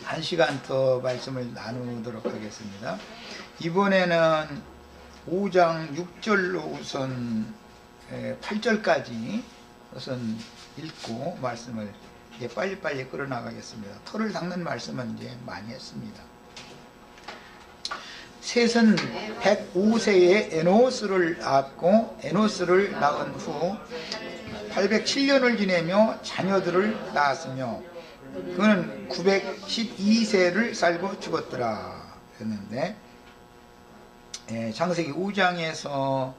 한 시간 더 말씀을 나누도록 하겠습니다. 이번에는 5장 6절로 우선 8절까지 우선 읽고 말씀을 이제 빨리빨리 끌어나가겠습니다. 터를 닦는 말씀은 이제 많이 했습니다. 셋은 105세에 에노스를 낳았고 에노스를 낳은 후 807년을 지내며 자녀들을 낳았으며 그는 912세를 살고 죽었더라 했는데, 창세기 5장에서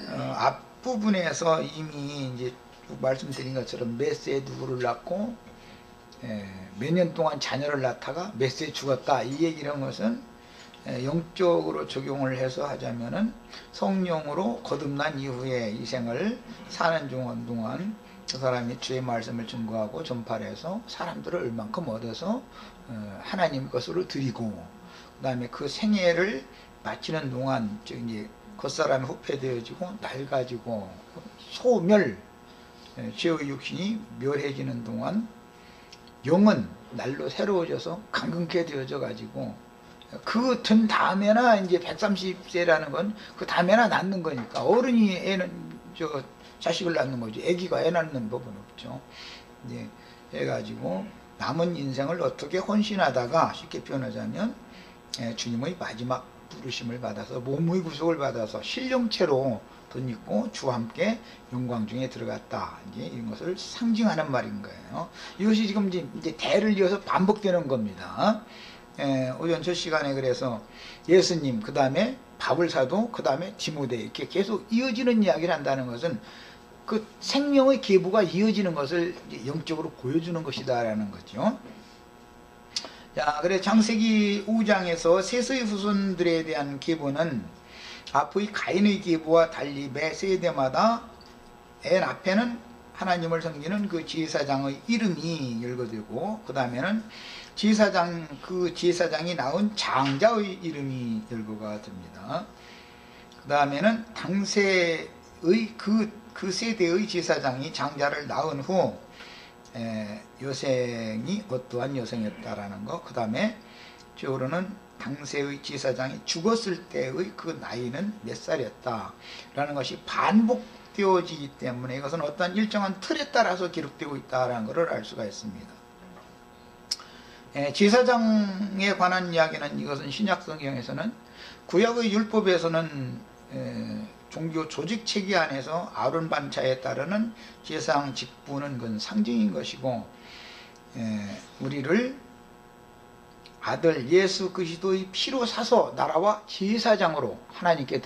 앞부분에서 이미 이제 말씀드린 것처럼 몇 세에 누구를 낳고 몇 년 동안 자녀를 낳다가 몇 세에 죽었다, 이 얘기를 한 것은 영적으로 적용을 해서 하자면은 성령으로 거듭난 이후에 이 생을 사는 동안 그 사람이 주의 말씀을 증거하고 전파를 해서 사람들을 얼만큼 얻어서 하나님 것으로 드리고, 그 다음에 그 생애를 마치는 동안 즉 이제 겉사람이 후패되어지고 낡아지고 소멸, 죄의 육신이 멸해지는 동안 영은 날로 새로워져서 강건케 되어져 가지고 그 든 다음에나 이제 130세라는 건 그 다음에나 낳는 거니까, 어른이 애는 자식을 낳는 거지 애기가 애 낳는 법은 없죠. 이제 해가지고 남은 인생을 어떻게 헌신하다가, 쉽게 표현하자면 주님의 마지막 부르심을 받아서 몸의 구속을 받아서 신령체로 덧입고 주와 함께 영광 중에 들어갔다, 이제 이런 것을 상징하는 말인 거예요. 이것이 지금 이제 대를 이어서 반복되는 겁니다. 오전 첫 시간에 그래서 예수님, 그 다음에 바울사도, 그 다음에 디모데, 이렇게 계속 이어지는 이야기를 한다는 것은 그 생명의 계보가 이어지는 것을 영적으로 보여주는 것이다라는 거죠. 자, 그래 창세기 5장에서 셋의 후손들에 대한 계보는 앞의 가인의 계보와 달리 매 세대마다 맨 앞에는 하나님을 섬기는 그 제사장의 이름이 열거되고, 그 다음에는 그 제사장이 낳은 장자의 이름이 열거가 됩니다. 그 다음에는 당세의 그 세대의 제사장이 장자를 낳은 후 여생이 어떠한 여성이었다라는 거, 그 다음에 적으로는 당세의 제사장이 죽었을 때의 그 나이는 몇 살이었다라는 것이 반복되어지기 때문에 이것은 어떤 일정한 틀에 따라서 기록되고 있다라는 것을 알 수가 있습니다. 제사장에 관한 이야기는, 이것은 신약 성경에서는, 구약의 율법에서는 종교 조직 체계 안에서 아론 반차에 따르는 제사장 직분은 그건 상징인 것이고, 우리를 아들 예수 그리스도의 피로 사서 나라와 제사장으로 하나님께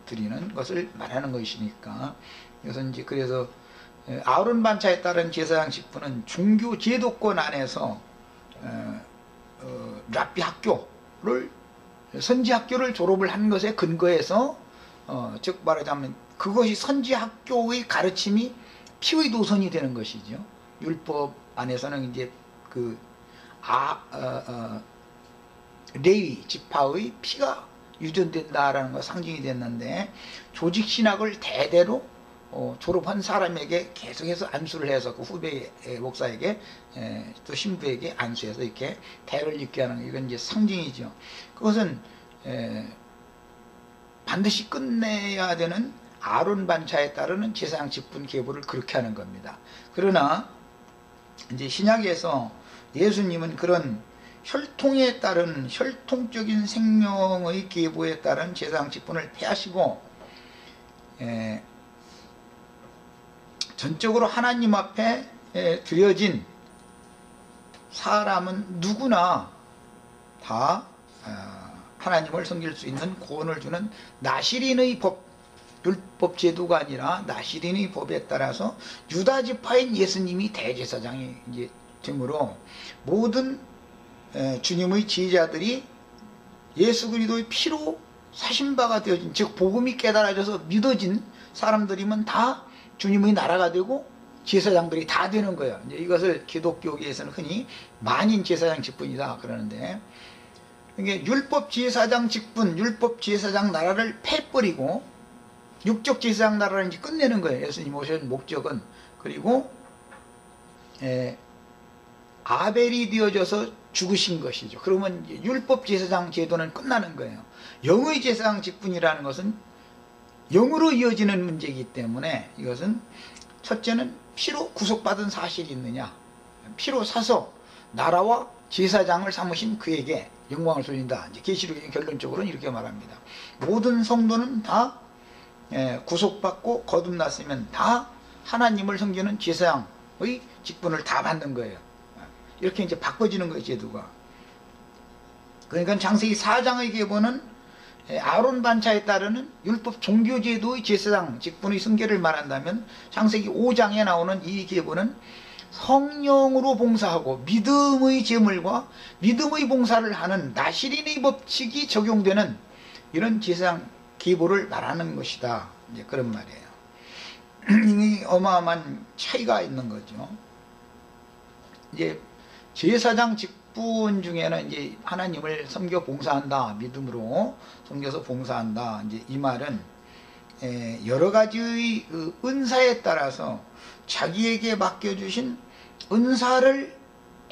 드리는 것을 말하는 것이니까, 이것은 이제 그래서 아론 반차에 따른 제사장 직분은 종교 제도권 안에서 랍비 학교를, 선지 학교를 졸업을 한 것에 근거해서 즉 말하자면 그것이 선지 학교의 가르침이 피의 도선이 되는 것이죠. 율법 안에서는 이제 그 레위 지파의 피가 유전된다라는 거 상징이 됐는데, 조직 신학을 대대로 졸업한 사람에게 계속해서 안수를 해서 그 후배 목사에게 또 신부에게 안수해서 이렇게 대를 잇게 하는, 이건 이제 상징이죠. 그것은 반드시 끝내야 되는 아론 반차에 따르는 제사장 직분 계보를 그렇게 하는 겁니다. 그러나 이제 신약에서 예수님은 그런 혈통에 따른 혈통적인 생명의 계보에 따른 제사장 직분을 폐하시고 전적으로 하나님 앞에 드려진 사람은 누구나 다 하나님을 섬길 수 있는 구원을 주는 나시린의 법, 율법 제도가 아니라 나시린의 법에 따라서 유다 지파인 예수님이 대제사장이 이제 되므로, 모든 주님의 제자들이 예수 그리스도의 피로 사신바가 되어진, 즉 복음이 깨달아져서 믿어진 사람들이면 다 주님의 나라가 되고 제사장들이 다 되는 거예요. 이제 이것을 기독교계에서는 흔히 만인 제사장 직분이다 그러는데, 이게 율법 제사장 직분, 율법 제사장 나라를 패버리고 육적 제사장 나라를 이제 끝내는 거예요. 예수님 오신 목적은. 그리고 아벨이 되어져서 죽으신 것이죠. 그러면 율법 제사장 제도는 끝나는 거예요. 영의 제사장 직분이라는 것은 영으로 이어지는 문제이기 때문에 이것은 첫째는 피로 구속받은 사실이 있느냐, 피로 사서 나라와 제사장을 삼으신 그에게 영광을 돌린다. 이제 계시록의 결론적으로는 이렇게 말합니다. 모든 성도는 다 구속받고 거듭났으면 다 하나님을 섬기는 제사장의 직분을 다 받는 거예요. 이렇게 이제 바꿔지는 거예요, 제도가. 그러니까 창세기 4장의 계보는 아론 반차에 따르는 율법 종교제도의 제사장 직분의 승계를 말한다면 창세기 5장에 나오는 이 계보는 성령으로 봉사하고 믿음의 제물과 믿음의 봉사를 하는 나시린의 법칙이 적용되는 이런 제사장 계보를 말하는 것이다. 이제 그런 말이에요. 이 어마어마한 차이가 있는 거죠. 이제 제사장 직분 중에는 이제 하나님을 섬겨 봉사한다, 믿음으로 섬겨서 봉사한다. 이제 이 말은 여러 가지의 그 은사에 따라서 자기에게 맡겨주신 은사를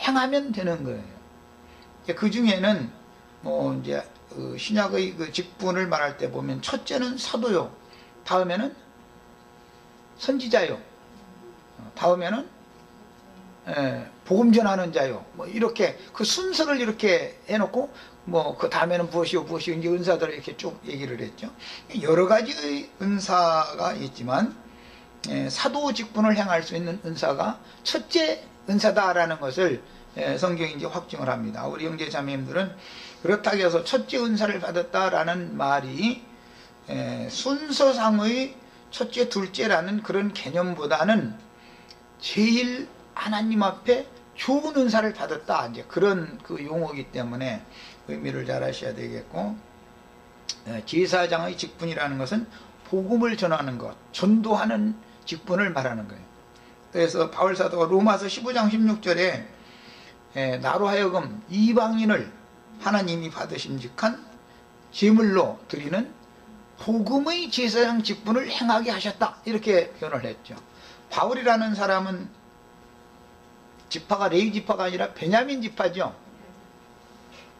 행하면 되는 거예요. 그 중에는 뭐 이제 신약의 그 직분을 말할 때 보면 첫째는 사도요, 다음에는 선지자요, 다음에는 복음 전하는 자요, 뭐 이렇게 그 순서를 이렇게 해놓고 뭐 그 다음에는 무엇이요 무엇이요 이제 은사들을 이렇게 쭉 얘기를 했죠. 여러 가지의 은사가 있지만 사도 직분을 행할 수 있는 은사가 첫째 은사다라는 것을 성경이 이제 확증을 합니다. 우리 형제 자매님들은 그렇다고 해서 첫째 은사를 받았다라는 말이 순서상의 첫째 둘째라는 그런 개념보다는 제일 하나님 앞에 좋은 은사를 받았다, 이제 그런 그 용어이기 때문에 의미를 잘 아셔야 되겠고, 제사장의 직분이라는 것은 복음을 전하는 것, 전도하는 직분을 말하는 거예요. 그래서 바울사도가 로마서 15장 16절에 나로 하여금 이방인을 하나님이 받으심직한 제물로 드리는 복음의 제사장 직분을 행하게 하셨다, 이렇게 표현을 했죠. 바울이라는 사람은 지파가 레위 지파가 아니라 베냐민 지파죠.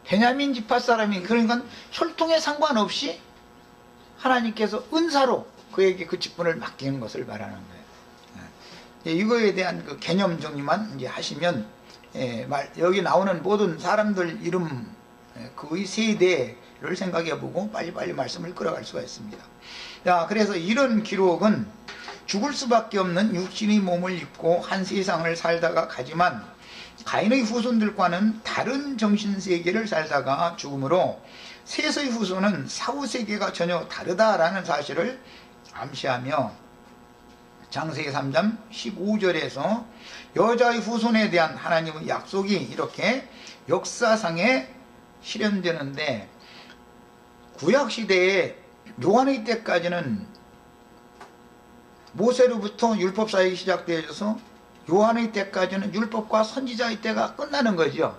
베냐민 지파 사람이, 그러니까 혈통에 상관없이 하나님께서 은사로 그에게 그 직분을 맡기는 것을 말하는 거예요. 이거에 대한 그 개념 정리만 이제 하시면, 여기 나오는 모든 사람들 이름, 그의 세대를 생각해보고 빨리빨리 말씀을 끌어갈 수가 있습니다. 자, 그래서 이런 기록은 죽을 수밖에 없는 육신의 몸을 입고 한 세상을 살다가 가지만 가인의 후손들과는 다른 정신세계를 살다가 죽음으로 셋의 후손은 사후세계가 전혀 다르다라는 사실을 암시하며 창세기 3장 15절에서 여자의 후손에 대한 하나님의 약속이 이렇게 역사상에 실현되는데, 구약시대에 요한의 때까지는 모세로부터 율법 사역이 시작되어져서 요한의 때까지는 율법과 선지자의 때가 끝나는 거죠.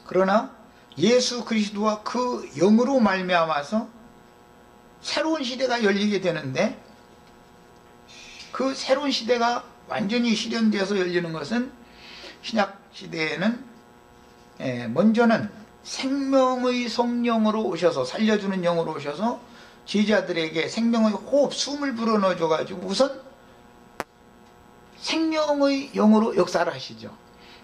그러나 예수 그리스도와 그 영으로 말미암아서 새로운 시대가 열리게 되는데, 그 새로운 시대가 완전히 실현되어서 열리는 것은 신약 시대에는 먼저는 생명의 성령으로 오셔서, 살려주는 영으로 오셔서 제자들에게 생명의 호흡, 숨을 불어넣어 줘가지고 우선 생명의 영으로 역사를 하시죠.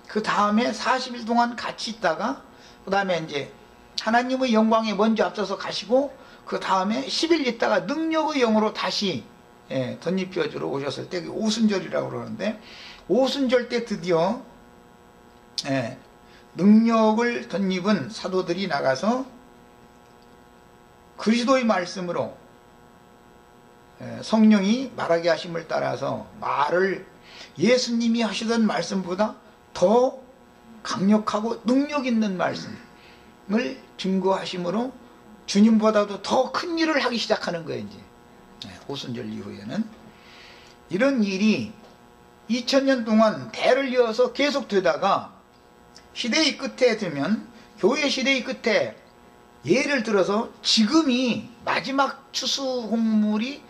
그 다음에 40일 동안 같이 있다가 그 다음에 이제 하나님의 영광에 먼저 앞서서 가시고 그 다음에 10일 있다가 능력의 영으로 다시 덧입혀 주러 오셨을 때 오순절이라고 그러는데, 오순절 때 드디어 능력을 덧입은 사도들이 나가서 그리스도의 말씀으로 성령이 말하게 하심을 따라서 말을 예수님이 하시던 말씀보다 더 강력하고 능력 있는 말씀을 증거하심으로 주님보다도 더 큰 일을 하기 시작하는 거예요. 이제 오순절 이후에는 이런 일이 2000년 동안 대를 이어서 계속되다가 시대의 끝에 되면, 교회 시대의 끝에 예를 들어서 지금이 마지막 추수홍물이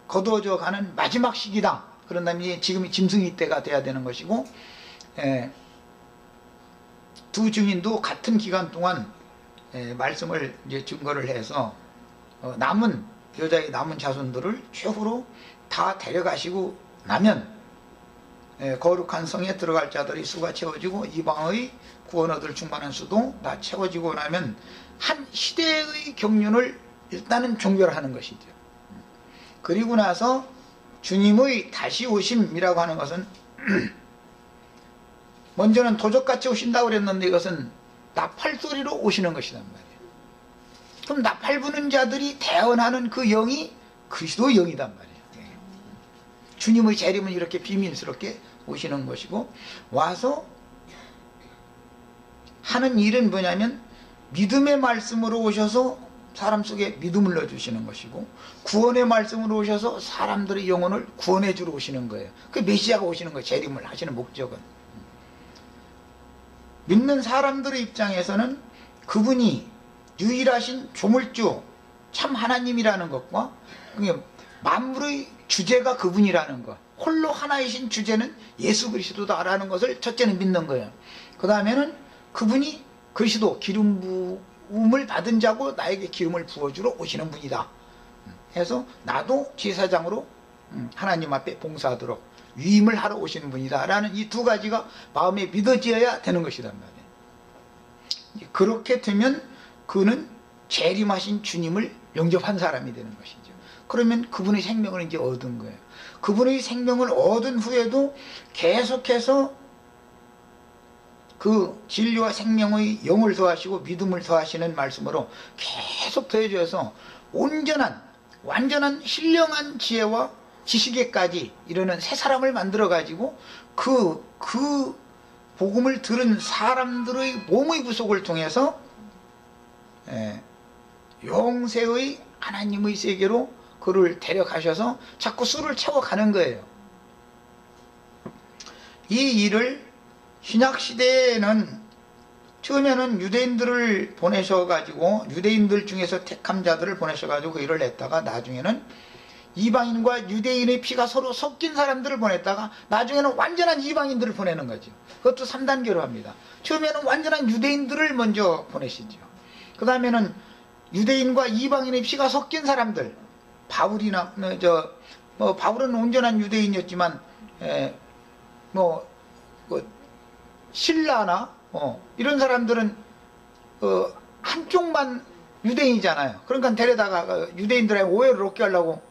거두어져 가는 마지막 시기다. 그런다면 지금이 짐승이 때가 돼야 되는 것이고, 두 증인도 같은 기간 동안 말씀을 이제 증거를 해서 남은 여자의 남은 자손들을 최후로 다 데려가시고 나면 거룩한 성에 들어갈 자들의 수가 채워지고 이방의 구원 얻을 충만한 수도 다 채워지고 나면 한 시대의 경륜을 일단은 종결하는 것이죠. 그리고 나서 주님의 다시 오심이라고 하는 것은 먼저는 도적같이 오신다고 그랬는데 이것은 나팔소리로 오시는 것이란 말이에요. 그럼 나팔 부는 자들이 대언하는 그 영이 그리스도 영이단 말이에요. 주님의 재림은 이렇게 비밀스럽게 오시는 것이고, 와서 하는 일은 뭐냐면 믿음의 말씀으로 오셔서 사람 속에 믿음을 넣어주시는 것이고, 구원의 말씀으로 오셔서 사람들의 영혼을 구원해 주러 오시는 거예요. 그 메시아가 오시는 거예요. 재림을 하시는 목적은. 믿는 사람들의 입장에서는 그분이 유일하신 조물주 참 하나님이라는 것과 만물의 주제가 그분이라는 것, 홀로 하나이신 주제는 예수 그리스도다라는 것을 첫째는 믿는 거예요. 그 다음에는 그분이 그리스도 기름 부음을 받은 자고 나에게 기름을 부어주러 오시는 분이다 해서 나도 제사장으로 하나님 앞에 봉사하도록 위임을 하러 오시는 분이다 라는 이 두 가지가 마음에 믿어져야 되는 것이란 말이에요. 그렇게 되면 그는 재림하신 주님을 영접한 사람이 되는 것이죠. 그러면 그분의 생명을 이제 얻은 거예요. 그분의 생명을 얻은 후에도 계속해서 그 진리와 생명의 영을 더하시고 믿음을 더하시는 말씀으로 계속 더해줘서 완전한 신령한 지혜와 지식에까지 이르는 새 사람을 만들어 가지고 그 복음을 들은 사람들의 몸의 구속을 통해서 영세의 하나님의 세계로 그를 데려가셔서 자꾸 수를 채워가는 거예요. 이 일을 신약시대에는 처음에는 유대인들을 보내셔가지고 유대인들 중에서 택한 자들을 보내셔가지고 그 일을 했다가 나중에는 이방인과 유대인의 피가 서로 섞인 사람들을 보냈다가 나중에는 완전한 이방인들을 보내는 거죠. 그것도 3단계로 합니다. 처음에는 완전한 유대인들을 먼저 보내시죠. 그 다음에는 유대인과 이방인의 피가 섞인 사람들, 바울이나 바울은 온전한 유대인이었지만 신라나 이런 사람들은 한쪽만 유대인이잖아요. 그러니까 데려다가 유대인들의 오해를 얻게 하려고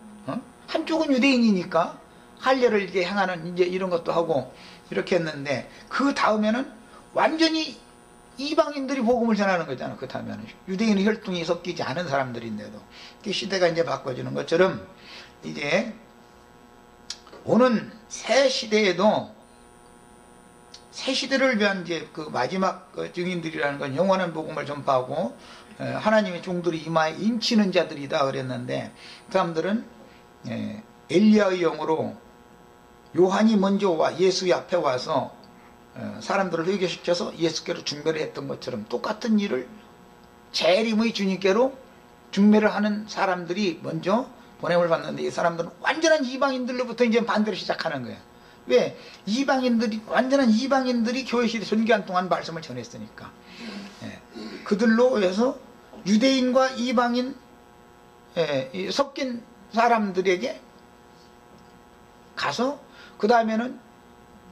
한쪽은 유대인이니까 할례를 이렇게 행하는 이제 이런 것도 하고 이렇게 했는데, 그 다음에는 완전히 이방인들이 복음을 전하는 거잖아. 그 다음에는 유대인의 혈통이 섞이지 않은 사람들인데도 그 시대가 이제 바꿔지는 것처럼 이제 오는 새 시대에도 새 시대를 위한 이제 그 마지막 증인들이라는 건 영원한 복음을 전파하고 하나님의 종들이 이마에 인치는 자들이다 그랬는데, 그 사람들은 엘리야의 영으로 요한이 먼저 예수의 앞에 와서 사람들을 회개시켜서 예수께로 중매를 했던 것처럼 똑같은 일을 재림의 주님께로 중매를 하는 사람들이 먼저 보냄을 받는데, 이 사람들은 완전한 이방인들로부터 이제 반대로 시작하는 거예요. 왜? 완전한 이방인들이 교회 시대 전기한 동안 말씀을 전했으니까. 그들로 해서 유대인과 이방인 섞인 사람들에게 가서 그 다음에는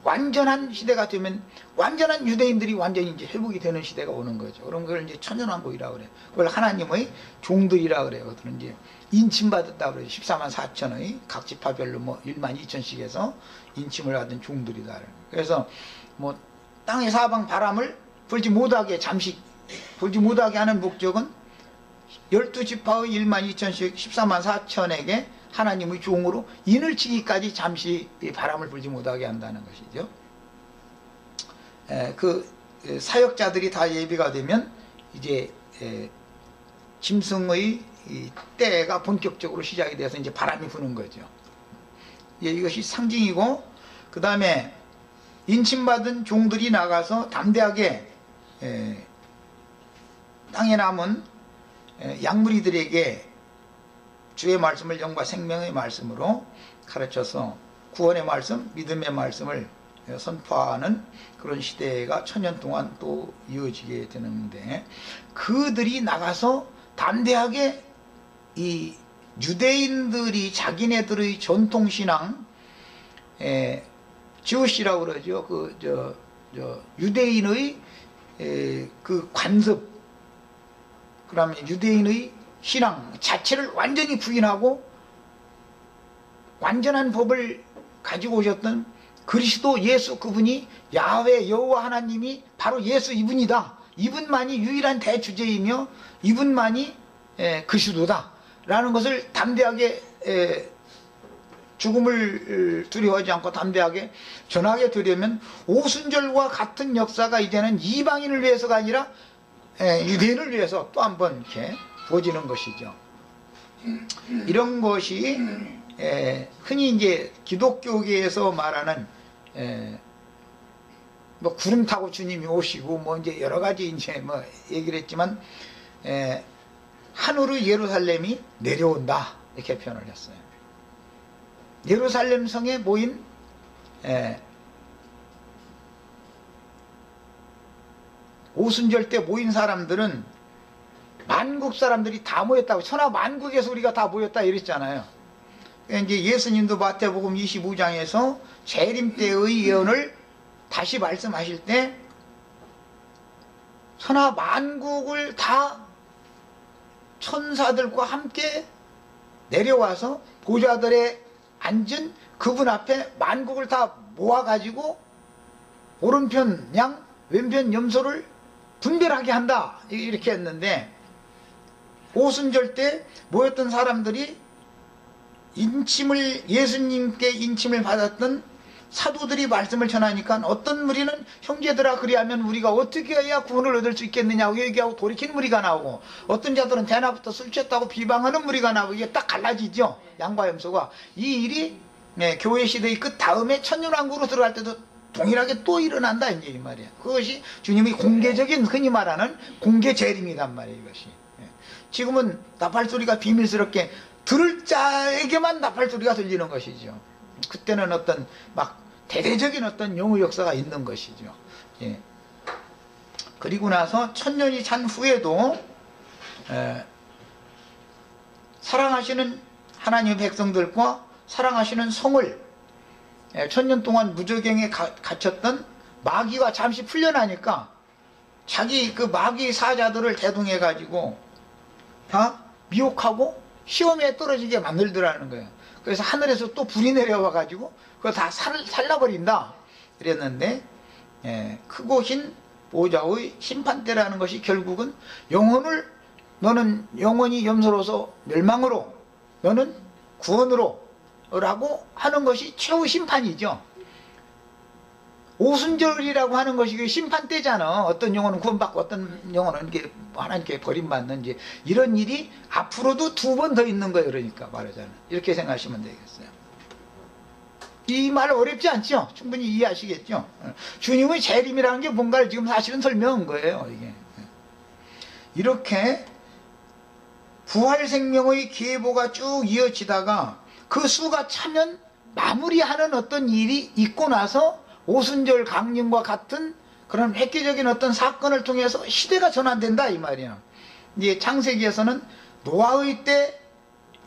완전한 시대가 되면 완전한 유대인들이 완전히 이제 회복이 되는 시대가 오는 거죠. 그런 걸 이제 천연왕국이라고 그래요. 그걸 하나님의 종들이라고 그래요. 그들은 이제 인침받았다고 그래요. 14만 4천의 각 지파별로 1만 2천씩 해서 인침을 받은 종들이다. 그래서 땅의 사방 바람을 불지 못하게 하는 목적은 12지파의 1만 2천씩 14만 4천에게 하나님의 종으로 인을 치기까지 잠시 바람을 불지 못하게 한다는 것이죠. 그 사역자들이 다 예비가 되면 이제 짐승의 때가 본격적으로 시작이 돼서 이제 바람이 부는 거죠. 이것이 상징이고, 그 다음에 인침받은 종들이 나가서 담대하게 땅에 남은 양무리들에게 주의 말씀을 영과 생명의 말씀으로 가르쳐서 구원의 말씀, 믿음의 말씀을 선포하는 그런 시대가 천년 동안 또 이어지게 되는데, 그들이 나가서 담대하게 이 유대인들이 자기네들의 전통신앙, 지우시라고 그러죠. 유대인의 그 관습, 그다음에 유대인의 신앙 자체를 완전히 부인하고 완전한 법을 가지고 오셨던 그리스도 예수, 그분이 야훼 여호와 하나님이 바로 예수 이분이다. 이분만이 유일한 대주제이며 이분만이 그리스도다 라는 것을 담대하게, 죽음을 두려워하지 않고 담대하게 전하게 되려면 오순절과 같은 역사가 이제는 이방인을 위해서가 아니라 유대인을 위해서 또 한 번 이렇게 부어지는 것이죠. 이런 것이 흔히 이제 기독교계에서 말하는 뭐 구름 타고 주님이 오시고 뭐 이제 여러 가지 이제 뭐 얘기를 했지만, 하늘의 예루살렘이 내려온다 이렇게 표현을 했어요. 예루살렘 성에 모인 오순절 때 모인 사람들은 만국 사람들이 다 모였다고, 천하 만국에서 우리가 다 모였다 이랬잖아요. 이제 예수님도 마태복음 25장에서 재림 때의 예언을 다시 말씀하실 때 천하 만국을 다 천사들과 함께 내려와서 보좌들에 앉은 그분 앞에 만국을 다 모아가지고 오른편 양 왼편 염소를 분별하게 한다 이렇게 했는데, 오순절 때 모였던 사람들이 예수님께 인침을 받았던 사도들이 말씀을 전하니까 어떤 무리는 형제들아 그리하면 우리가 어떻게 해야 구원을 얻을 수 있겠느냐고 얘기하고 돌이킨 무리가 나오고, 어떤 자들은 대낮부터 술 취했다고 비방하는 무리가 나오고, 이게 딱 갈라지죠. 양과 염소가. 이 일이 교회 시대의 끝 다음에 천년왕국으로 들어갈 때도 동일하게 또 일어난다 이제 이 말이야. 그것이 주님의 공개적인 흔히 말하는 공개 재림이란 말이에요. 이것이. 지금은 나팔소리가 비밀스럽게 들을 자에게만 나팔소리가 들리는 것이죠. 그때는 어떤 막 대대적인 어떤 영의 역사가 있는 것이죠. 예. 그리고 나서 천년이 찬 후에도 사랑하시는 하나님의 백성들과 사랑하시는 성을 천년 동안 무저갱에 갇혔던 마귀가 잠시 풀려나니까 자기 그 마귀 사자들을 대동해 가지고 다 미혹하고 시험에 떨어지게 만들더라는 거예요. 그래서 하늘에서 또 불이 내려와 가지고 그거 다 살라버린다 그랬는데, 크고 흰 보좌의 심판대라는 것이 결국은 너는 영원히 염소로서 멸망으로, 너는 구원으로 라고 하는 것이 최후 심판이죠. 오순절이라고 하는 것이 그 심판대잖아. 어떤 영혼은 구원받고 어떤 영혼은 하나님께 버림받는, 이제 이런 일이 앞으로도 2번 더 있는 거예요. 그러니까 말하자면 이렇게 생각하시면 되겠어요. 이 말 어렵지 않죠? 충분히 이해하시겠죠? 주님의 재림이라는 게 뭔가를 지금 사실은 설명한 거예요. 이게 이렇게 부활 생명의 계보가 쭉 이어지다가 그 수가 차면 마무리하는 어떤 일이 있고 나서 오순절 강림과 같은 그런 획기적인 어떤 사건을 통해서 시대가 전환된다 이 말이야. 이제 창세기에서는 노아의 때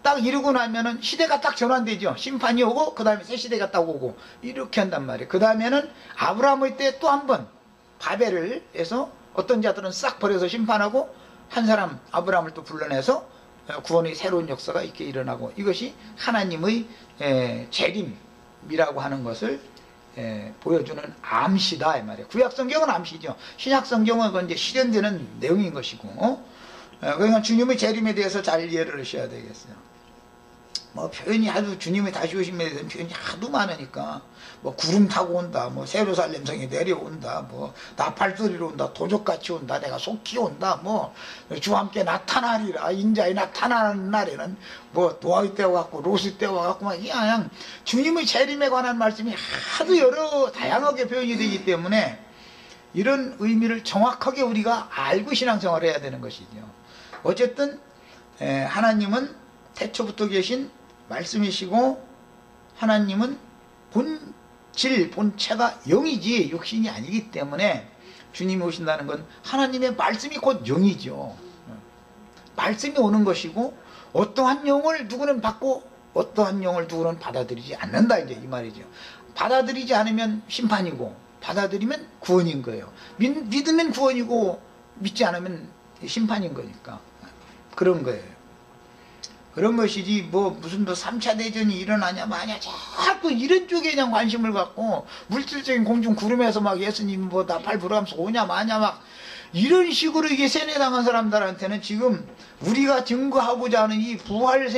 딱 이루고 나면은 시대가 딱 전환되죠. 심판이 오고 그 다음에 새 시대가 딱 오고 이렇게 한단 말이에요. 그 다음에는 아브라함의 때 또 한 번 바벨을 해서 어떤 자들은 싹 버려서 심판하고 한 사람 아브라함을 또 불러내서 구원의 새로운 역사가 있게 일어나고, 이것이 하나님의 재림이라고 하는 것을 보여주는 암시다 이 말이에요. 구약 성경은 암시죠. 신약 성경은 그건 이제 실현되는 내용인 것이고, 그러니까 주님의 재림에 대해서 잘 이해를 하셔야 되겠어요. 뭐 표현이 아주 주님의 다시 오심에 대한 표현이 하도 많으니까, 뭐 구름 타고 온다, 뭐 예루살렘 성에 내려온다, 뭐 나팔소리로 온다, 도적같이 온다, 내가 속히 온다, 뭐 주와 함께 나타나리라, 인자에 나타나는 날에는 뭐 노아의 때와 같고 롯의 때와 같고 막 그냥 주님의 재림에 관한 말씀이 하도 여러 다양하게 표현이 되기 때문에 이런 의미를 정확하게 우리가 알고 신앙생활을 해야 되는 것이죠. 어쨌든 하나님은 태초부터 계신 말씀이시고, 하나님은 본 질 본체가 영이지 육신이 아니기 때문에 주님이 오신다는 건 하나님의 말씀이 곧 영이죠. 말씀이 오는 것이고 어떠한 영을 누구는 받고 어떠한 영을 누구는 받아들이지 않는다, 이제 이 말이죠. 받아들이지 않으면 심판이고 받아들이면 구원인 거예요. 믿으면 구원이고 믿지 않으면 심판인 거니까 그런 거예요. 그런 것이지 무슨 3차 대전이 일어나냐 마냐 자꾸 이런 쪽에 그냥 관심을 갖고 물질적인 공중 구름에서 막 예수님 나팔 불어가면서 오냐 마냐 막 이런 식으로 이게 세뇌당한 사람들한테는 지금 우리가 증거하고자 하는 이 부활이요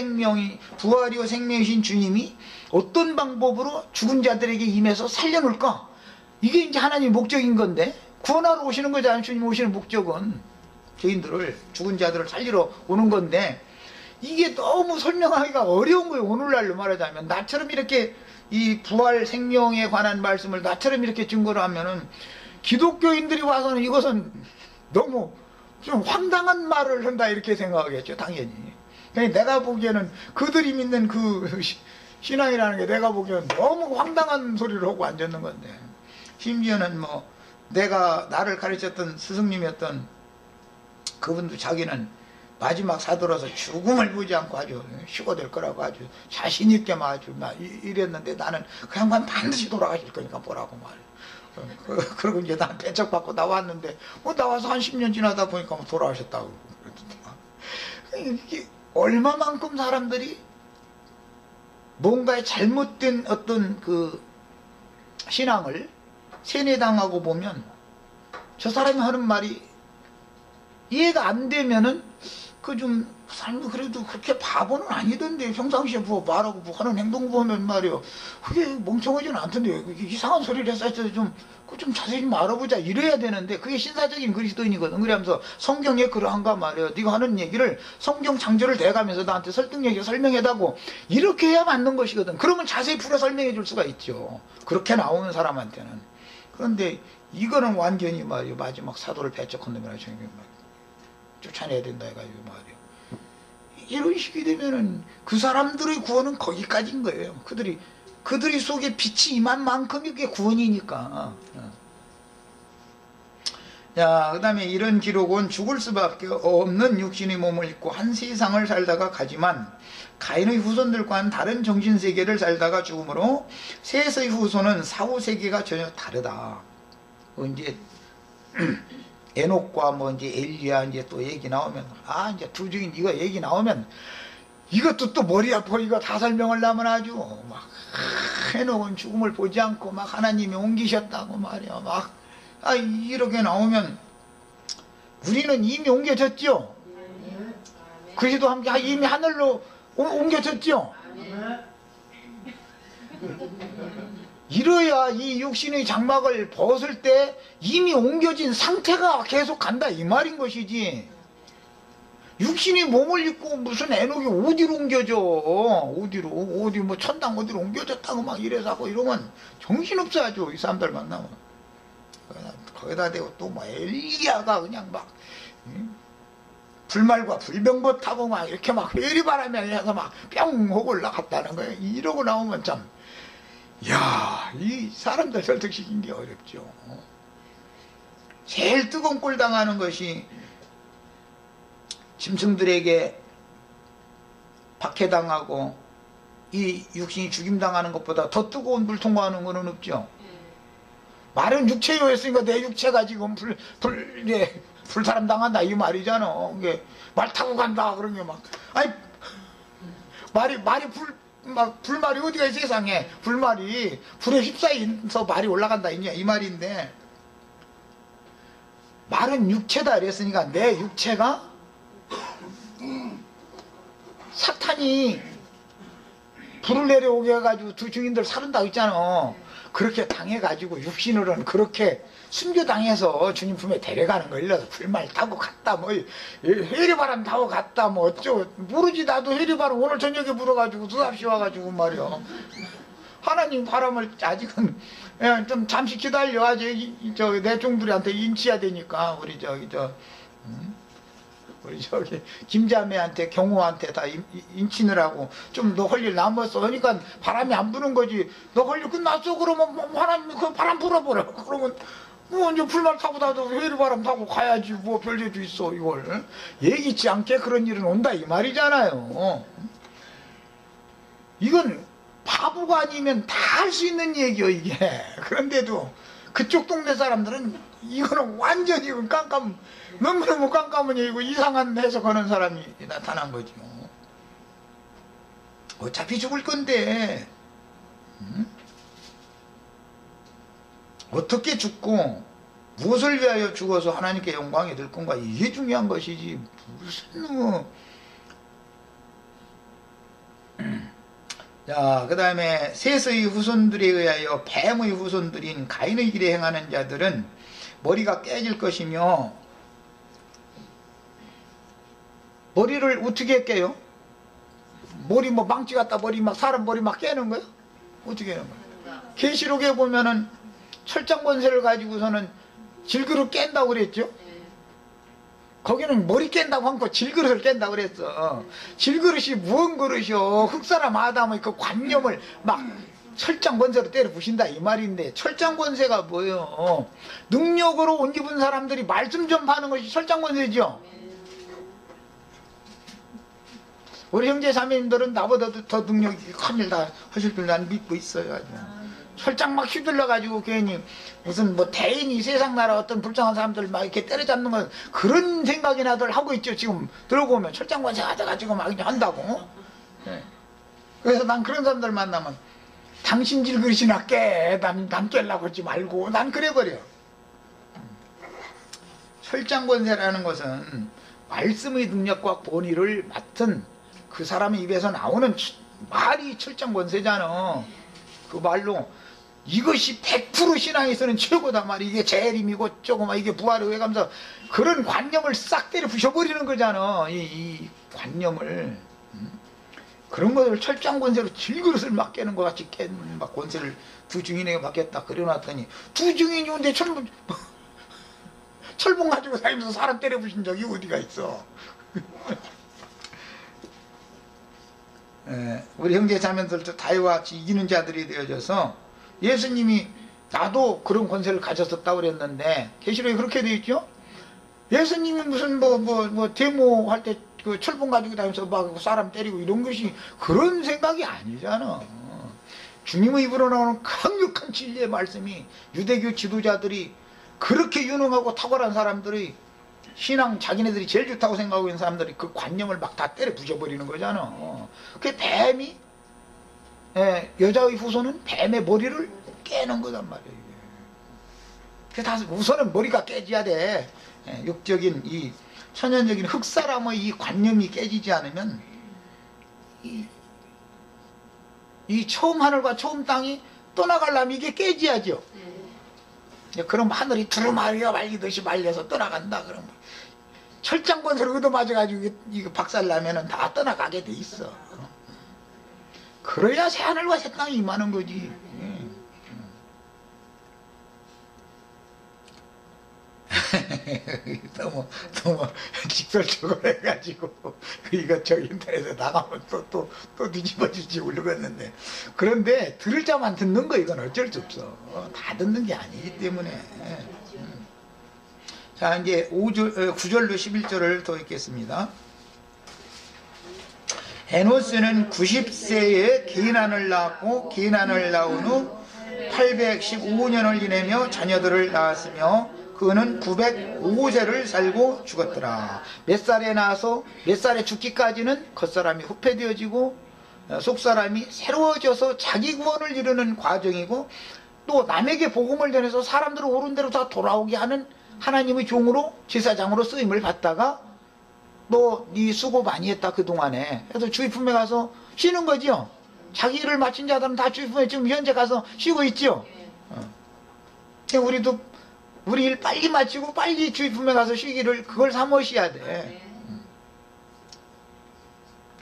생명이신 주님이 어떤 방법으로 죽은 자들에게 임해서 살려놓을까? 이게 이제 하나님의 목적인 건데, 구원하러 오시는 거잖아요. 주님 오시는 목적은 죄인들을, 죽은 자들을 살리러 오는 건데, 이게 너무 설명하기가 어려운 거예요. 오늘날로 말하자면 나처럼 이렇게 이 부활 생명에 관한 말씀을 나처럼 이렇게 증거를 하면은 기독교인들이 와서는 이것은 너무 좀 황당한 말을 한다 이렇게 생각하겠죠, 당연히. 그러니까 내가 보기에는 그들이 믿는 그 신앙이라는 게 내가 보기에는 너무 황당한 소리를 하고 앉았는 건데, 심지어는 내가 나를 가르쳤던 스승님이었던 그분도 자기는 마지막 사도라서 죽음을 보지 않고 아주 휴거될 거라고 아주 자신있게 아주 이랬는데, 나는 그 양반 반드시 돌아가실 거니까 보라고 말이야. 그리고 이제 난 배척받고 나왔는데 나와서 한 10년 지나다 보니까 돌아가셨다고. 이게 얼마만큼 사람들이 뭔가의 잘못된 어떤 그 신앙을 세뇌당하고 보면 저 사람이 하는 말이 이해가 안 되면은 사람도 그래도 그렇게 바보는 아니던데, 평상시에 말하고 하는 행동 보면 말이요, 그게 멍청하지는 않던데 이상한 소리를 했을 때 좀 자세히 좀 알아보자 이래야 되는데, 그게 신사적인 그리스도인이거든. 그러면서 성경에 그러한가 말이에요. 네가 하는 얘기를 성경 창조를 대가면서 나한테 설득력이 설명해다고 이렇게 해야 맞는 것이거든. 그러면 자세히 풀어 설명해 줄 수가 있죠, 그렇게 나오는 사람한테는. 그런데 이거는 완전히 말이요, 마지막 사도를 배척한 놈이라 쫓아내야 된다 해가지고 말이요, 이런 식이 되면은 그 사람들의 구원은 거기까지인 거예요. 그들이 속에 빛이 임한 만큼 이게 구원이니까. 자, 그 다음에 이런 기록은 죽을 수밖에 없는 육신의 몸을 입고 한 세상을 살다가 가지만 가인의 후손들과는 다른 정신세계를 살다가 죽으므로 셋의 후손은 사후세계가 전혀 다르다. 이제 에녹과 이제 엘리야 이제 또 얘기 나오면, 이제 둘 중에 이거 얘기 나오면 이것도 또 머리 아파. 이거 다 설명을 하면 아주 에녹은 죽음을 보지 않고 하나님이 옮기셨다고 말이야. 이렇게 나오면 우리는 이미 옮겨졌죠. 그리스도 함께 이미 하늘로 옮겨졌죠. 이래야 이 육신의 장막을 벗을 때 이미 옮겨진 상태가 계속 간다 이 말인 것이지, 육신의 몸을 입고 무슨 에녹이 어디로 옮겨져, 어디 천당 어디로 옮겨졌다고 이래서 하고 이러면 정신없어 아주. 이 사람들 만나면 거기다 대고 또 엘리야가 그냥 불말과 불병거 타고 이렇게 회리바람에 해서 뿅 하고 올라갔다는 거예요. 이러고 나오면 참, 야, 이 사람들 설득시키는 게 어렵죠. 제일 뜨거운 꼴 당하는 것이 짐승들에게 박해당하고 이 육신이 죽임당하는 것보다 더 뜨거운 불 통과하는 것은 없죠. 말은 육체요 했으니까 내 육체가 지금 불사람 당한다 이 말이잖아. 이게 말 타고 간다 그런 게 말이 불말이 어디가 이 세상에, 불말이 불에 휩싸여서 말이 올라간다 이 말인데, 말은 육체다 이랬으니까 내 육체가 사탄이 불을 내려오게 해가지고 두 증인들 살은다고 있잖아. 그렇게 당해가지고 육신으로는 그렇게 순교당해서 주님 품에 데려가는 거 일러서 불말 타고 갔다 해리바람 타고 갔다 어쩌고 모르지. 나도 해리바람 오늘 저녁에 불어가지고 수납시 와가지고 말이야, 하나님 바람을 아직은 좀 잠시 기다려. 아직 내 종들한테 인치해야 되니까 우리 우리 저기 김자매한테 경호한테 다 인친을 하고 좀 너 할 일 남았어 그러니까 바람이 안 부는 거지. 너 할 일 끝났어 그러면 뭐 바람 불어버려. 그러면 뭐 이제 불만 타고 다도 회류바람 타고 가야지 뭐 별일도 있어. 이걸 예기치 않게 그런 일은 온다 이 말이잖아요. 이건 바보가 아니면 다 할 수 있는 얘기요 이게. 그런데도 그쪽 동네 사람들은 이거는 완전히 너무너무 깜깜한 얘기고 이상한 해석하는 사람이 나타난 거죠. 어차피 죽을 건데 어떻게 죽고 무엇을 위하여 죽어서 하나님께 영광이 될 건가 이게 중요한 것이지 무슨 자, 그 다음에 셋의 후손들에 의하여 뱀의 후손들인 가인의 길에 행하는 자들은 머리가 깨질 것이며 머리를 어떻게 깨요? 머리 뭐 망치 갖다 사람 머리 막 깨는 거예요? 어떻게 하는 거예요? 계시록에 보면은 철장 권세를 가지고서는 질그릇 깬다고 그랬죠? 거기는 머리 깬다고 한거 질그릇을 깬다고 그랬어. 질그릇이 무언 그릇이요? 흑사람 아담의 그 관념을 막 철장 권세로 때려 부신다 이 말인데 철장 권세가 뭐예요? 능력으로 옷 입은 사람들이 말씀 전파하는 것이 철장 권세죠. 우리 형제 자매님들은 나보다도 더 능력이 큰 일 다 하실 줄 난 믿고 있어요. 아주. 철장 막 휘둘러가지고 괜히 무슨 뭐 대인이 세상 나라 어떤 불쌍한 사람들 막 이렇게 때려잡는 건 그런 생각이나들 하고 있죠. 지금 들고 보면 철장 권세 가져가지고 막 그냥 한다고. 네. 그래서 난 그런 사람들 만나면 당신 질그릇이나 깨. 난 깨려고 하지 말고 난 그래버려. 철장 권세라는 것은 말씀의 능력과 권위를 맡은 그 사람의 입에서 나오는 말이 철장 권세잖아. 그 말로 이것이 100% 신앙에서는 최고다 말이 이게 재림이고 조금 이게 부활의 회감사 그런 관념을 싹 때려 부셔버리는 거잖아. 이 관념을 그런 것을 철장 권세로 질그릇을 막 깨는 것 같이 막 권세를 두 증인에게 맡겼다 그려놨더니 두 증인이 온데 철봉 가지고 다니면서 사람 때려 부신 적이 어디가 있어. 우리 형제 자매들도 다윗과 같이 이기는 자들이 되어져서 예수님이 나도 그런 권세를 가졌었다고 그랬는데 계시록에 그렇게 되어 있죠. 예수님이 무슨 데모할 때 그 철봉 가지고 다니면서 막 사람 때리고 이런 것이 그런 생각이 아니잖아. 주님의 입으로 나오는 강력한 진리의 말씀이 유대교 지도자들이 그렇게 유능하고 탁월한 사람들이 신앙 자기네들이 제일 좋다고 생각하고 있는 사람들이 그 관념을 막 다 때려 부셔버리는 거잖아. 그 뱀이 여자의 후손은 뱀의 머리를 깨는 거단 말이에요. 그래서 우선은 머리가 깨져야 돼. 육적인 이 천연적인 흑사람의 이 관념이 깨지지 않으면 이 처음 하늘과 처음 땅이 떠나가려면 이게 깨져야죠. 그럼 하늘이 두루마리가 말리듯이 말려서 떠나간다. 그럼 철장 권세를 얻어맞아가지고 이거 박살나면은 다 떠나가게 돼 있어. 그래야 새 하늘과 새 땅이 임하는 거지. 너무 직설적으로 해가지고 이거 저 인터넷에 나가면 또 뒤집어질지 모르겠는데 그런데 들을 자만 듣는 거 이건 어쩔 수 없어. 다 듣는 게 아니기 때문에. 자 이제 9절로 11절을 더 읽겠습니다. 에노스는 90세에 게인안을 낳았고 게인안을 낳은 후 815년을 지내며 자녀들을 낳았으며 그는 905세를 살고 죽었더라. 몇 살에 나와서 몇 살에 죽기까지는 겉사람이 후패되어지고 속사람이 새로워져서 자기 구원을 이루는 과정이고 또 남에게 복음을 전해서 사람들을 옳은 대로 다 돌아오게 하는 하나님의 종으로 제사장으로 쓰임을 받다가 너 네 수고 많이 했다 그동안에 그래서 주의 품에 가서 쉬는 거지요. 자기 일을 마친 자들은 다 주의 품에 지금 현재 가서 쉬고 있지요. 우리도 우리 일 빨리 마치고 빨리 주의 품에 가서 쉬기를 그걸 사모셔야 돼.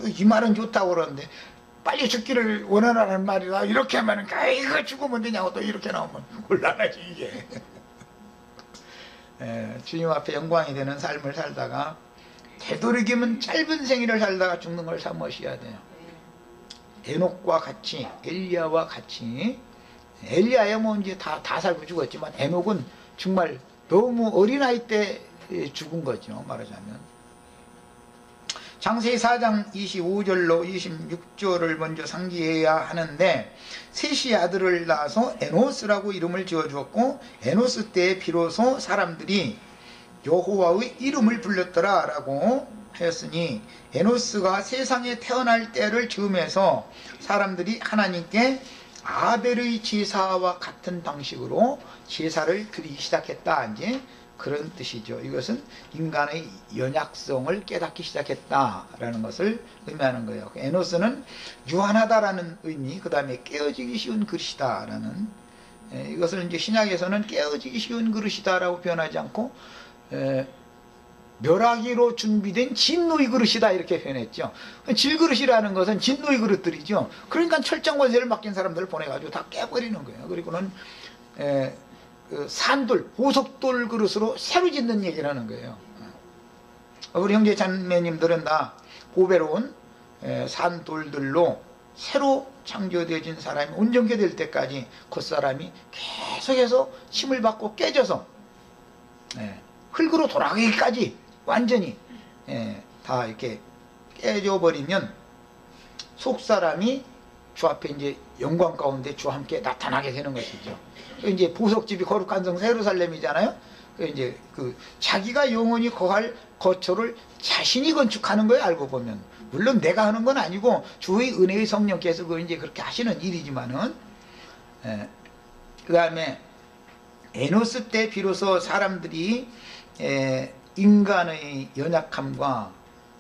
이 말은 좋다고 그러는데 빨리 죽기를 원하는 말이다 이렇게 하면은 이거 죽으면 되냐고 또 이렇게 나오면 곤란하지 이게. 주님 앞에 영광이 되는 삶을 살다가 되도록이면 짧은 생일을 살다가 죽는 걸 사모하셔야 돼요. 에녹과 같이, 엘리야와 같이. 엘리야야 뭐 이제 다 살고 죽었지만 에녹은 정말 너무 어린아이 때 죽은 거죠, 말하자면. 창세기 4장 25절로 26절을 먼저 상기해야 하는데, 셋이 아들을 낳아서 에노스라고 이름을 지어주었고, 에노스 때에 비로소 사람들이 여호와의 이름을 불렀더라 라고 하였으니, 에노스가 세상에 태어날 때를 즈음해서 사람들이 하나님께 아벨의 제사와 같은 방식으로 제사를 드리기 시작했다, 이제 그런 뜻이죠. 이것은 인간의 연약성을 깨닫기 시작했다라는 것을 의미하는 거예요. 에노스는 유한하다라는 의미, 그 다음에 깨어지기 쉬운 그릇이다라는, 이것을 이제 신약에서는 깨어지기 쉬운 그릇이다라고 표현하지 않고 멸하기로 준비된 진노의 그릇이다 이렇게 표현했죠. 질그릇이라는 것은 진노의 그릇들이죠. 그러니까 철장 권세를 맡긴 사람들을 보내가지고 다 깨버리는 거예요. 그리고는 산돌, 보석돌 그릇으로 새로 짓는 얘기를 하는 거예요. 우리 형제 자매님들은 다 보배로운 산돌들로 새로 창조되어진 사람이 온전케 될 때까지 그 사람이 계속해서 힘을 받고 깨져서 흙으로 돌아가기까지 완전히 다 이렇게 깨져버리면 속 사람이 주 앞에 이제 영광 가운데 주와 함께 나타나게 되는 것이죠. 이제 보석집이 거룩한 성 예루살렘이잖아요. 이제 자기가 영원히 거할 거처를 자신이 건축하는 거예요, 알고 보면. 물론 내가 하는 건 아니고 주의 은혜의 성령께서 이제 그렇게 하시는 일이지만은, 그 다음에 에노스 때 비로소 사람들이 인간의 연약함과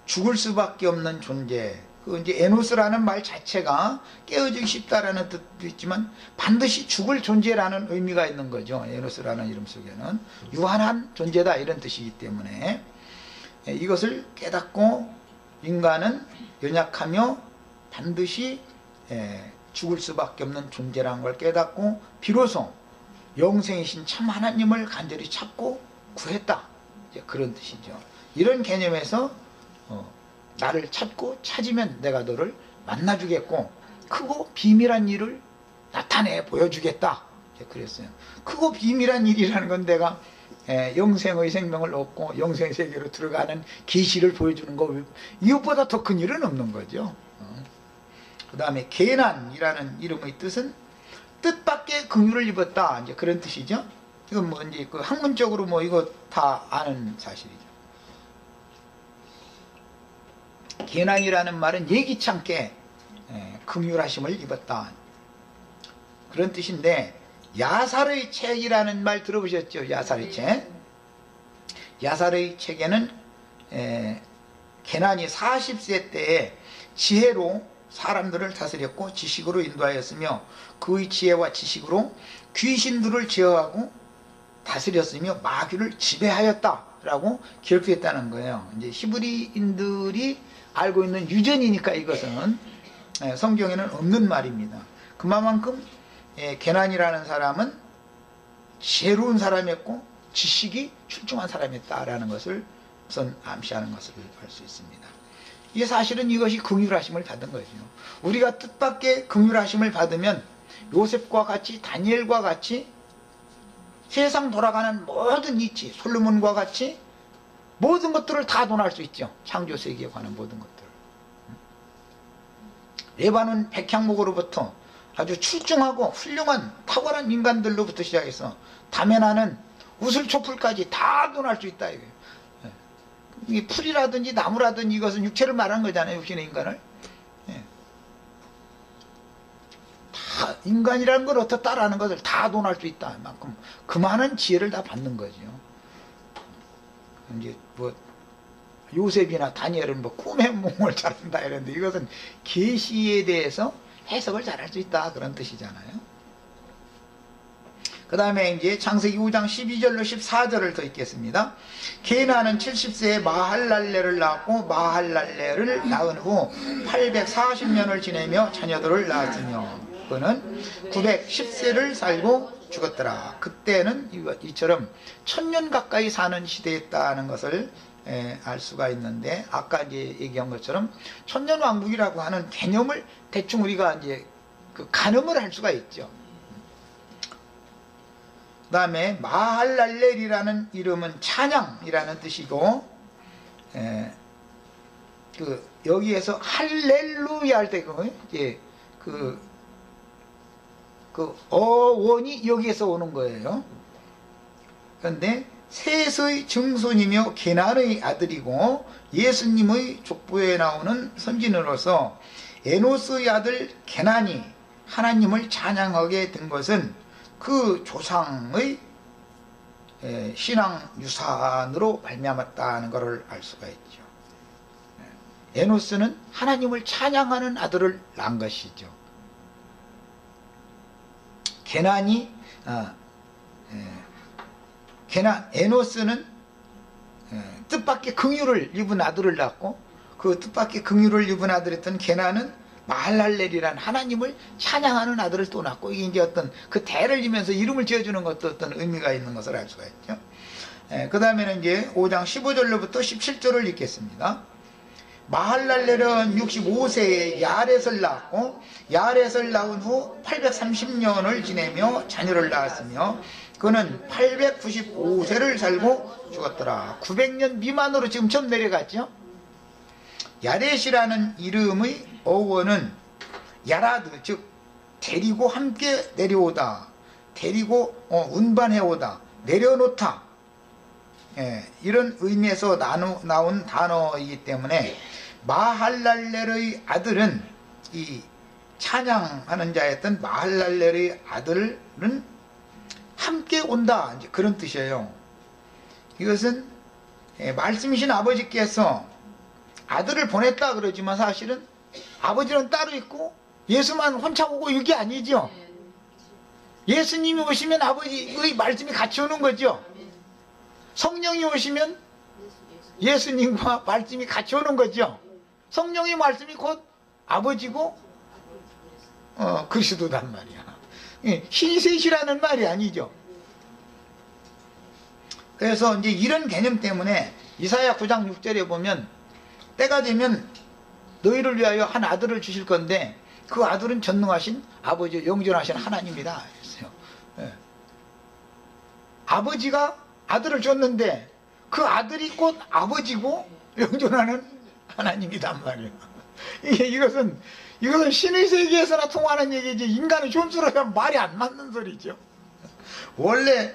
죽을 수밖에 없는 존재, 이제 에노스라는 말 자체가 깨어지기 쉽다라는 뜻도 있지만 반드시 죽을 존재라는 의미가 있는 거죠. 에노스라는 이름 속에는 유한한 존재다 이런 뜻이기 때문에 이것을 깨닫고 인간은 연약하며 반드시 죽을 수밖에 없는 존재라는 걸 깨닫고 비로소 영생이신 참 하나님을 간절히 찾고 구했다, 이제 그런 뜻이죠. 이런 개념에서 나를 찾고 찾으면 내가 너를 만나주겠고 크고 비밀한 일을 나타내 보여주겠다, 그랬어요. 크고 비밀한 일이라는 건 내가 영생의 생명을 얻고 영생 세계로 들어가는 계시를 보여주는 거, 이것보다 더 큰 일은 없는 거죠. 그 다음에 계난이라는 이름의 뜻은 뜻밖의 긍휼을 입었다, 이제 그런 뜻이죠. 이건 뭐 이제 학문적으로 뭐 이거 다 아는 사실이죠. 계난이라는 말은 예기치 않게 긍휼하심을 입었다, 그런 뜻인데, 야살의 책이라는 말 들어보셨죠? 야살의 책. 야살의 책에는 계난이 40세 때에 지혜로 사람들을 다스렸고 지식으로 인도하였으며 그의 지혜와 지식으로 귀신들을 제어하고 다스렸으며 마귀를 지배하였다라고 기록했다는 거예요. 이제 히브리인들이 알고 있는 유전이니까 이것은 성경에는 없는 말입니다. 그만큼 계난이라는 사람은 지혜로운 사람이었고 지식이 출중한 사람이었다라는 것을 우선 암시하는 것을 알 수 있습니다. 이게 사실은 이것이 긍휼하심을 받은 거죠. 우리가 뜻밖의 긍휼하심을 받으면 요셉과 같이, 다니엘과 같이 세상 돌아가는 모든 이치, 솔로몬과 같이 모든 것들을 다 논할 수 있죠. 창조 세계에 관한 모든 것들. 레바논 백향목으로부터 아주 출중하고 훌륭한 탁월한 인간들로부터 시작해서 담에 나는 우슬초풀까지 다 논할 수 있다, 이거예요. 이 풀이라든지 나무라든지 이것은 육체를 말하는 거잖아요, 육신의 인간을. 다 인간이라는 걸 어떻다라는 것을 다 논할 수 있다, 만큼 그 많은 지혜를 다 받는 거죠. 이제 뭐 요셉이나 다니엘은 뭐 꿈의夢을 잘한다 이랬는데, 이것은 계시에 대해서 해석을 잘할 수 있다, 그런 뜻이잖아요. 그 다음에 이제 창세기 5장 12절로 14절을 더 읽겠습니다. 게나는 70세에 마할랄레를 낳았고 마할랄레를 낳은 후 840년을 지내며 자녀들을 낳았으며 그는 910세를 살고 죽었더라. 그때는 이처럼 1000년 가까이 사는 시대였다는 것을 알 수가 있는데, 아까 이제 얘기한 것처럼 천년왕국이라고 하는 개념을 대충 우리가 이제 그 가늠을 할 수가 있죠. 그 다음에 마할랄렐이라는 이름은 찬양이라는 뜻이고, 여기에서 할렐루야 할 때 그 어원이 여기에서 오는 거예요. 그런데 셋의 증손이며 게난의 아들이고 예수님의 족보에 나오는 선진으로서 에노스의 아들 게난이 하나님을 찬양하게 된 것은 그 조상의 신앙 유산으로 말미암았다는 것을 알 수가 있죠. 에노스는 하나님을 찬양하는 아들을 낳은 것이죠. 에노스는 뜻밖의 긍휼을 입은 아들을 낳고, 그 뜻밖의 긍휼을 입은 아들이었던 게난은 마할랄렐이란 하나님을 찬양하는 아들을 또 낳고, 이게 이제 어떤 그 대를 이면서 이름을 지어주는 것도 어떤 의미가 있는 것을 알 수가 있죠. 그 다음에는 이제 5장 15절로부터 17절을 읽겠습니다. 마할랄렐은 65세에 야렛을 낳았고, 야렛을 낳은 후 830년을 지내며 자녀를 낳았으며, 그는 895세를 살고 죽었더라. 900년 미만으로 지금 처음 내려갔죠. 야렛이라는 이름의 어원은 야라드, 즉 데리고 함께 내려오다, 데리고 운반해오다, 내려놓다, 이런 의미에서 나온 단어이기 때문에 마할랄렐의 아들은, 이 찬양하는 자였던 마할랄렐의 아들은 함께 온다, 이제 그런 뜻이에요. 이것은 말씀이신 아버지께서 아들을 보냈다 그러지만 사실은 아버지는 따로 있고 예수만 혼자 오고 이게 아니죠. 예수님이 오시면 아버지의 말씀이 같이 오는 거죠. 성령이 오시면 예수님과 말씀이 같이 오는 거죠. 성령의 말씀이 곧 아버지고 그리스도단 말이야. 신셋이라는 말이 아니죠. 그래서 이제 이런 개념 때문에 이사야 9장 6절에 보면 때가 되면 너희를 위하여 한 아들을 주실 건데 그 아들은 전능하신 아버지, 영존하신 하나님이다 그랬어요. 아버지가 아들을 줬는데 그 아들이 곧 아버지고 영존하는 하나님이단 말이에요. 이것은 신의 세계에서나 통하는 얘기지, 인간의 존수로 하면 말이 안 맞는 소리죠. 원래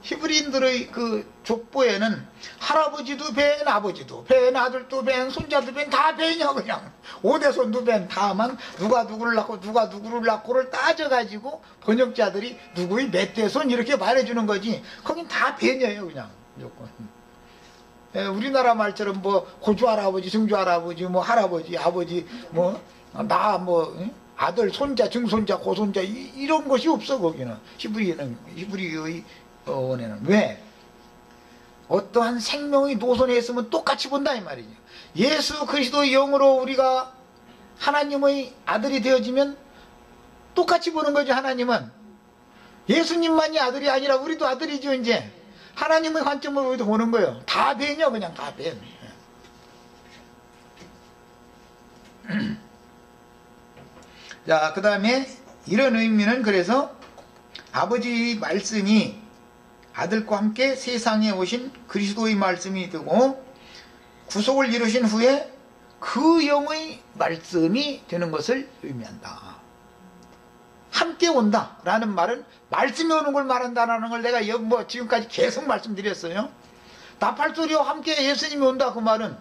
히브리인들의 그 족보에는 할아버지도 벤, 아버지도 벤, 아들도 벤, 손자도 벤, 다 벤이야. 그냥 5대손도 벤. 다만 누가 누구를 낳고 누가 누구를 낳고를 따져가지고 번역자들이 누구의 몇 대손 이렇게 말해주는 거지, 거긴 다 벤이에요 그냥 무조건. 우리나라 말처럼 뭐 고조할아버지, 증조할아버지, 뭐 할아버지, 아버지, 아들, 손자, 증손자, 고손자 이런 것이 없어. 거기는 히브리의 원에는. 왜? 어떠한 생명의 노선에 있으면 똑같이 본다 이 말이죠. 예수 그리스도의 영으로 우리가 하나님의 아들이 되어지면 똑같이 보는 거죠. 하나님은 예수님만이 아들이 아니라 우리도 아들이죠. 이제 하나님의 관점으로 우리도 보는 거예요. 다 벤이요. 그냥 다 벤. 자, 그 다음에 이런 의미는, 그래서 아버지의 말씀이 아들과 함께 세상에 오신 그리스도의 말씀이 되고 구속을 이루신 후에 그 영의 말씀이 되는 것을 의미한다. 함께 온다 라는 말은 말씀이 오는 걸 말한다는 걸 내가 지금까지 계속 말씀드렸어요. 나팔소리와 함께 예수님이 온다, 그 말은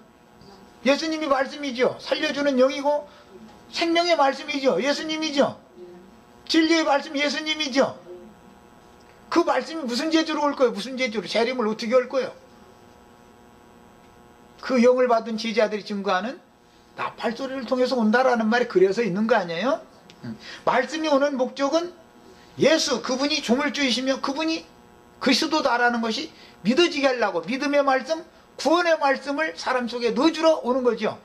예수님이 말씀이죠. 살려주는 영이고 생명의 말씀이죠. 예수님이죠. 진리의 말씀 예수님이죠. 그 말씀이 무슨 재주로 올 거예요? 무슨 재주로? 재림을 어떻게 올 거예요? 그 영을 받은 제자들이 증거하는 나팔소리를 통해서 온다라는 말이 그래서 있는 거 아니에요? 말씀이 오는 목적은 예수, 그분이 조물주이시며 그분이 그리스도다라는 것이 믿어지게 하려고, 믿음의 말씀, 구원의 말씀을 사람 속에 넣어주러 오는 거죠.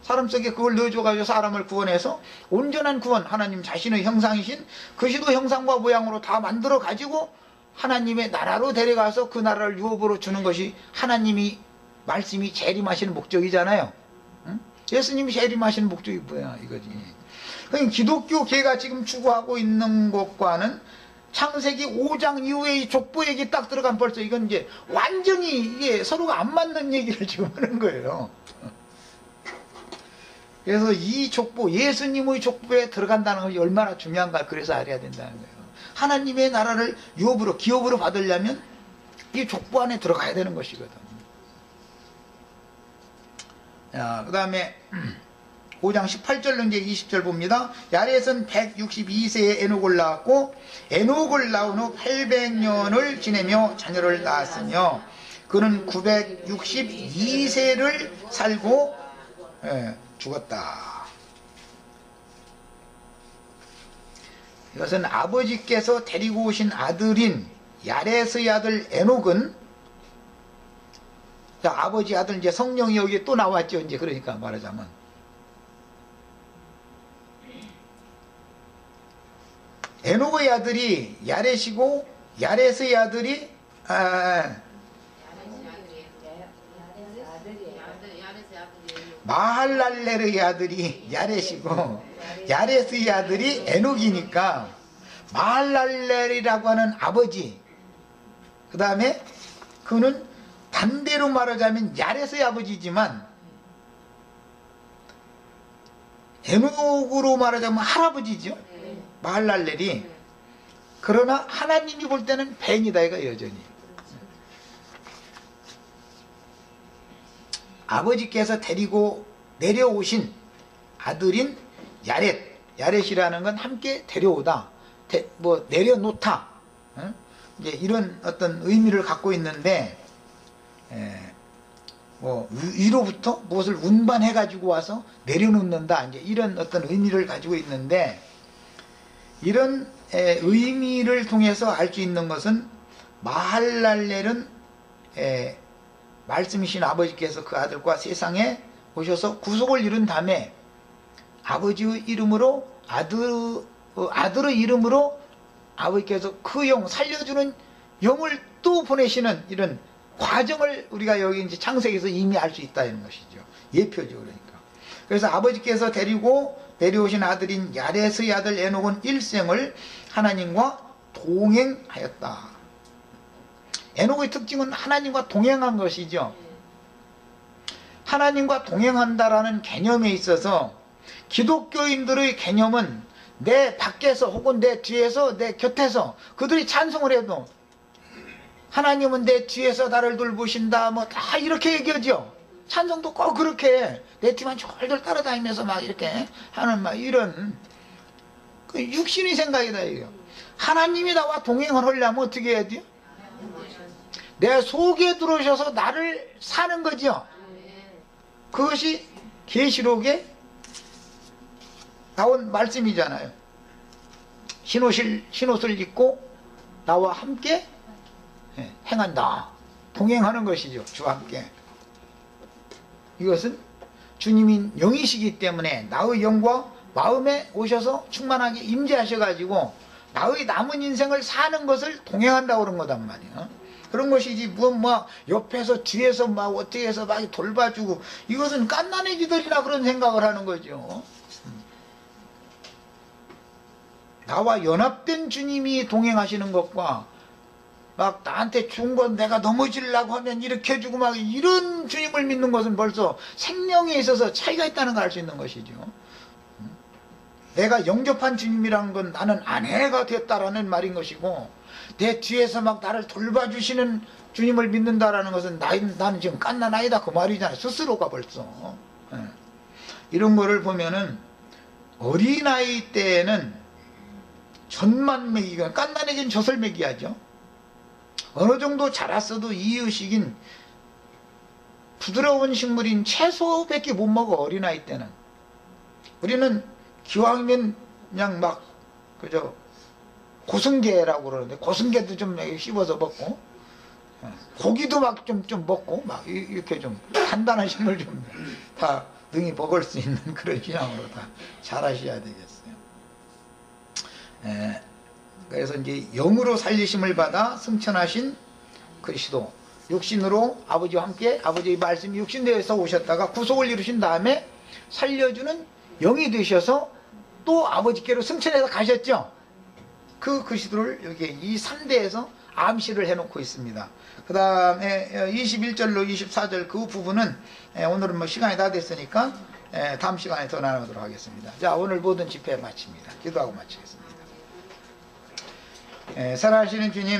사람 속에 그걸 넣어줘가지고 사람을 구원해서 온전한 구원, 하나님 자신의 형상이신 그리스도 형상과 모양으로 다 만들어 가지고 하나님의 나라로 데려가서 그 나라를 유업으로 주는 것이 하나님이 말씀이 재림하시는 목적이잖아요. 응? 예수님이 재림하시는 목적이 뭐야 이거지. 그러니까 기독교계가 지금 추구하고 있는 것과는 창세기 5장 이후에 이 족보 얘기 딱 들어가면 벌써 이건 이제 완전히 이게 서로가 안 맞는 얘기를 지금 하는 거예요. 그래서 이 족보, 예수님의 족보에 들어간다는 것이 얼마나 중요한가 그래서 알아야 된다는 거예요. 하나님의 나라를 유업으로, 기업으로 받으려면 이 족보 안에 들어가야 되는 것이거든. 그 다음에 5장 18절 이제 20절 봅니다. 야렛은 162세에 에녹을 낳았고 에녹을 낳은 후 800년을 지내며 자녀를 낳았으며 그는 962세를 살고 죽었다. 이것은 아버지께서 데리고 오신 아들인 야렛의 아들 에녹은, 자, 아버지 아들 이제 성령이 여기 또 나왔죠. 이제 그러니까 말하자면 에녹의 아들이 야렛이고 야렛의 아들이 마할랄렐의 아들이 야렛이고 야렛의 아들이 에녹이니까 마할랄렐이라고 하는 아버지, 그 다음에 그는 반대로 말하자면 야렛의 아버지지만 에녹으로 말하자면 할아버지죠. 마할랄렐이. 그러나 하나님이 볼 때는 벤이다 이가 여전히. 아버지께서 데리고 내려오신 아들인 야렛이라는 건 함께 데려오다, 뭐 내려놓다, 이제 이런 어떤 의미를 갖고 있는데, 뭐 위로부터 무엇을 운반해 가지고 와서 내려놓는다, 이제 이런 어떤 의미를 가지고 있는데, 이런 의미를 통해서 알 수 있는 것은 마할랄렐은 말씀이신 아버지께서 그 아들과 세상에 오셔서 구속을 이룬 다음에 아버지의 이름으로 아들의 이름으로 아버지께서 그 영, 살려주는 영을 또 보내시는 이런 과정을 우리가 여기 이제 창세기에서 이미 알 수 있다는 것이죠. 예표죠. 그러니까. 그래서 아버지께서 데리고 내려오신 아들인 야렛의 아들 에녹은 일생을 하나님과 동행하였다. 에녹의 특징은 하나님과 동행한 것이죠. 하나님과 동행한다라는 개념에 있어서 기독교인들의 개념은 내 밖에서 혹은 내 뒤에서 내 곁에서 그들이 찬송을 해도 하나님은 내 뒤에서 나를 돌보신다 뭐 다 이렇게 얘기하죠. 찬송도 꼭 그렇게 해. 내 뒤만 졸졸 따라다니면서 막 이렇게 하는 막 이런 그 육신의 생각이다 이거. 하나님이 나와 동행을 하려면 어떻게 해야 돼요? 내 속에 들어오셔서 나를 사는 거죠. 그것이 계시록에 나온 말씀이잖아요. 흰옷을 입고 나와 함께 행한다. 동행하는 것이죠. 주와 함께. 이것은 주님인 영이시기 때문에 나의 영과 마음에 오셔서 충만하게 임재하셔가지고 나의 남은 인생을 사는 것을 동행한다고 그런 거단 말이에요. 그런 것이지 뭐 옆에서 뒤에서 막 어떻게 해서 막 돌봐주고 이것은 깐난애기들이나 그런 생각을 하는 거죠. 나와 연합된 주님이 동행하시는 것과 막 나한테 준 건 내가 넘어지려고 하면 이렇게 해주고 막 이런 주님을 믿는 것은 벌써 생명에 있어서 차이가 있다는 걸 알 수 있는 것이죠. 내가 영접한 주님이라는 건 나는 아내가 됐다라는 말인 것이고, 내 뒤에서 막 나를 돌봐주시는 주님을 믿는다라는 것은 나는 지금 깐난아이다 그 말이잖아요. 스스로가 벌써. 이런 거를 보면은 어린아이 때에는 젖만 먹이고 깐난에겐 젖을 먹여야죠. 어느 정도 자랐어도 이유식인 부드러운 식물인 채소밖에 못 먹어. 어린아이 때는. 우리는 기왕이면 그냥 막 그저 고승계라고 그러는데 고승계도 좀 씹어서 먹고 고기도 막 좀 먹고 막 이렇게 좀 단단한 식물 좀 다 능히 먹을 수 있는 그런 신앙으로 다 자라셔야 되겠어요. 그래서 이제 영으로 살리심을 받아 승천하신 그리스도, 육신으로 아버지와 함께 아버지의 말씀이 육신되어서 오셨다가 구속을 이루신 다음에 살려주는 영이 되셔서 또 아버지께로 승천해서 가셨죠. 그 그리스도를 여기 이 3대에서 암시를 해놓고 있습니다. 그 다음에 21절로 24절 그 부분은 오늘은 뭐 시간이 다 됐으니까 다음 시간에 더 나누도록 하겠습니다. 자, 오늘 모든 집회 마칩니다. 기도하고 마치겠습니다. 살아계시는 주님,